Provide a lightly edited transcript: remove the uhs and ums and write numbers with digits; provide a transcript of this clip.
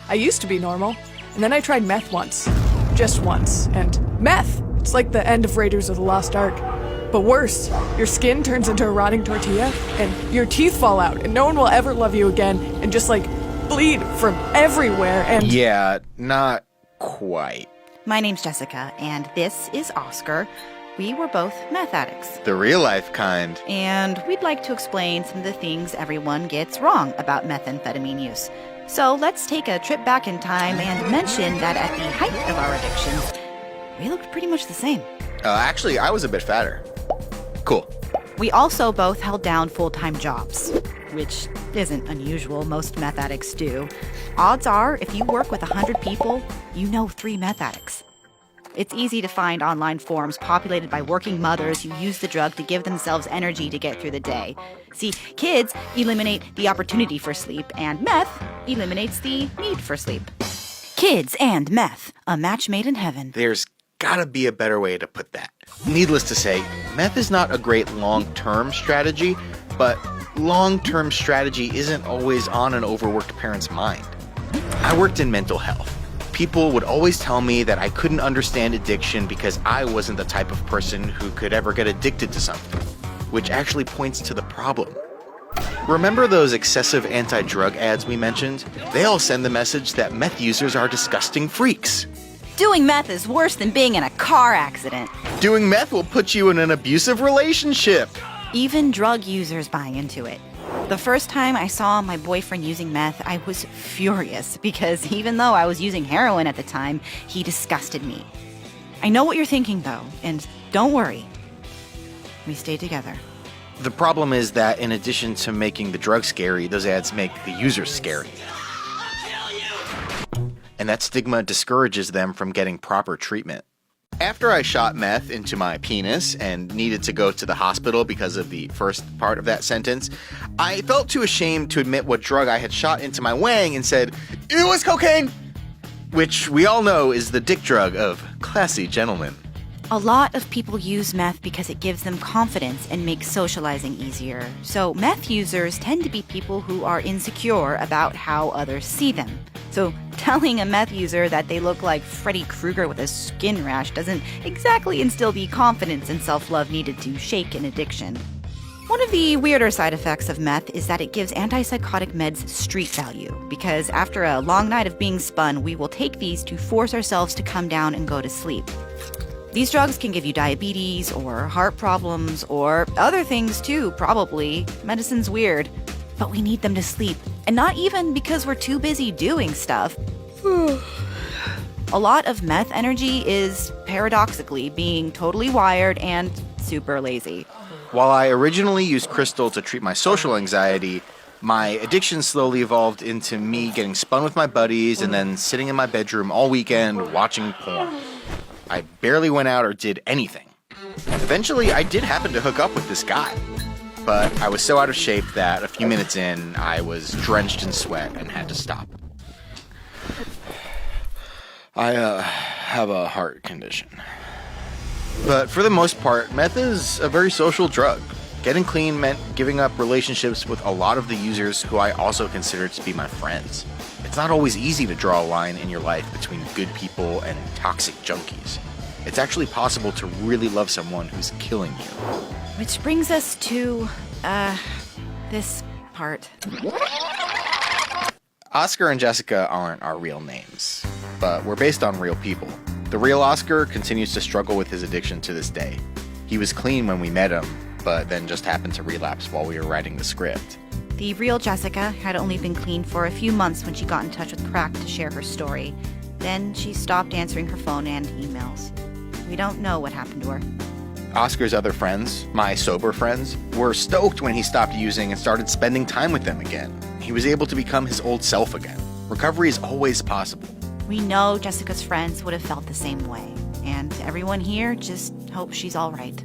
I used to be normal, and then I tried meth once. Just once. And meth! It's like the end of Raiders of the Lost Ark. But worse, your skin turns into a rotting tortilla, and your teeth fall out, and no one will ever love you again, and just like bleed from everywhere, and... Yeah, not quite. My name's Jessica, and this is Oscar. We were both meth addicts. The real life kind. And we'd like to explain some of the things everyone gets wrong about methamphetamine use. So let's take a trip back in time and mention that at the height of our addictions, we looked pretty much the same. Actually, I was a bit fatter. Cool. We also both held down full-time jobs, which isn't unusual. Most meth addicts do. Odds are, if you work with 100 people, you know 3 meth addicts. It's easy to find online forums populated by working mothers who use the drug to give themselves energy to get through the day. See, kids eliminate the opportunity for sleep, and meth eliminates the need for sleep. Kids and meth, a match made in heaven. There's gotta be a better way to put that. Needless to say, meth is not a great long-term strategy, but long-term strategy isn't always on an overworked parent's mind. I worked in mental health. People would always tell me that I couldn't understand addiction because I wasn't the type of person who could ever get addicted to something, which actually points to the problem. Remember those excessive anti-drug ads we mentioned? They all send the message that meth users are disgusting freaks. Doing meth is worse than being in a car accident. Doing meth will put you in an abusive relationship. Even drug users buy into it. The first time I saw my boyfriend using meth, I was furious because even though I was using heroin at the time, he disgusted me. I know what you're thinking though, and don't worry. We stayed together. The problem is that in addition to making the drug scary, those ads make the users scary. And that stigma discourages them from getting proper treatment. After I shot meth into my penis and needed to go to the hospital because of the first part of that sentence, I felt too ashamed to admit what drug I had shot into my wang and said, "It was cocaine!" Which we all know is the dick drug of classy gentlemen. A lot of people use meth because it gives them confidence and makes socializing easier. So meth users tend to be people who are insecure about how others see them. So telling a meth user that they look like Freddy Krueger with a skin rash doesn't exactly instill the confidence and self-love needed to shake an addiction. One of the weirder side effects of meth is that it gives antipsychotic meds street value, because after a long night of being spun, we will take these to force ourselves to come down and go to sleep. These drugs can give you diabetes or heart problems or other things too, probably. Medicine's weird. But we need them to sleep. And not even because we're too busy doing stuff. A lot of meth energy is, paradoxically, being totally wired and super lazy. While I originally used crystal to treat my social anxiety, my addiction slowly evolved into me getting spun with my buddies and then sitting in my bedroom all weekend watching porn. I barely went out or did anything. Eventually, I did happen to hook up with this guy, but I was so out of shape that a few minutes in, I was drenched in sweat and had to stop. I have a heart condition. But for the most part, meth is a very social drug. Getting clean meant giving up relationships with a lot of the users who I also consider to be my friends. It's not always easy to draw a line in your life between good people and toxic junkies. It's actually possible to really love someone who's killing you. Which brings us to, this part. Oscar and Jessica aren't our real names, but we're based on real people. The real Oscar continues to struggle with his addiction to this day. He was clean when we met him, but then just happened to relapse while we were writing the script. The real Jessica had only been clean for a few months when she got in touch with Crack to share her story. Then she stopped answering her phone and emails. We don't know what happened to her. Oscar's other friends, my sober friends, were stoked when he stopped using and started spending time with them again. He was able to become his old self again. Recovery is always possible. We know Jessica's friends would have felt the same way, and everyone here just hopes she's all right.